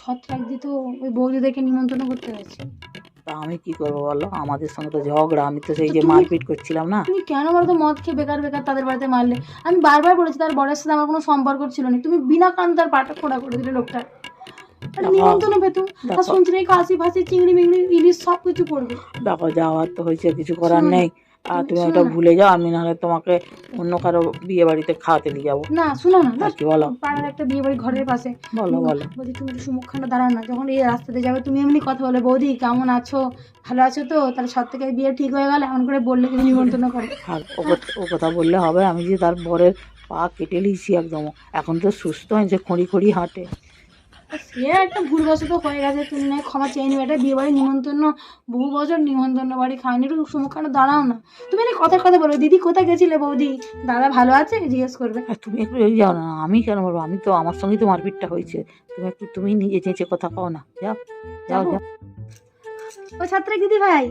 ছত্রাক দিত, ওই বৌদিদেরকে নিমন্ত্রণ করতে গেছে। তা আমি কি করবো বলো, আমাদের সঙ্গে তো ঝগড়া, আমি তো সেই তো যে তুমি মারপিট করছিলাম না। তুমি কেন বলো তো মদ খেয়ে বেকার বেকার তাদের বাড়িতে মারলে? আমি বারবার বলেছি তার বরের সাথে আমার কোনো সম্পর্ক ছিল না, তুমি বিনা কারণে তার পাটা খোঁড়া করে দিলে লোকটা। একটা দেখো নিমন্ত্রণ পেতো, আর দেখো শুনছি নাকি কাশি ফাঁসি চিংড়ি মিংড়ি ইলিশ সব কিছু করবে। দেখো যাওয়ার তো হয়েছে, কিছু করার শোনো না, নেই। আর তুমি শোনো ওটা না, ভুলে যাও, আমি নাহলে তোমাকে অন্য কারো বিয়ে বাড়িতে খাওয়াতে নিয়ে যাবো। না শোনো না, আর কি বলো? পাড়ার একটা বিয়ে বাড়ি ঘরের পাশে। বলো বলো। বলছি তুমি একটু সুমুখখানটা দাঁড়াও না, যখন এই রাস্তাতে যাবে তুমি এমনি কথা বলে, বৌদি কেমন আছো, ভালো আছো তো, তাহলে সব থেকে বিয়ে ঠিক হয়ে গেল, এমন করে বললে যদি নিমন্ত্রণ করে। আর ও কথা বললে হবে? আমি যে তার বরের পা কেটে লিয়েছি একদম, এখন তো সুস্থ হয়েছে, খড়ি খড়ি হাঁটে। সে একটা ভুলবশত হয়ে গেছে, তুমি নয় ক্ষমা চেয়ে নিবে। একটা বিয়ে বাড়ি নিমন্ত্রণ, বহু বছর নিমন্ত্রণ বাড়ি খাওয়ানি, একটু সুমুখখানে দাঁড়াও না। তুমি এনে কথার কথা বলো, দিদি কোথায় গেছিলে বৌদি, দাদা ভালো আছে জিজ্ঞেস করবে। আর তুমি একটু এই যাও না, আমি কেন বলবো? আমি তো, আমার সঙ্গেই তো মারপিটটা হয়েছে। তুমি নিজে চেঁচে কথা কও না, যাও যাও যাবো? যাও। ও ছাত্র দিদি ভাই,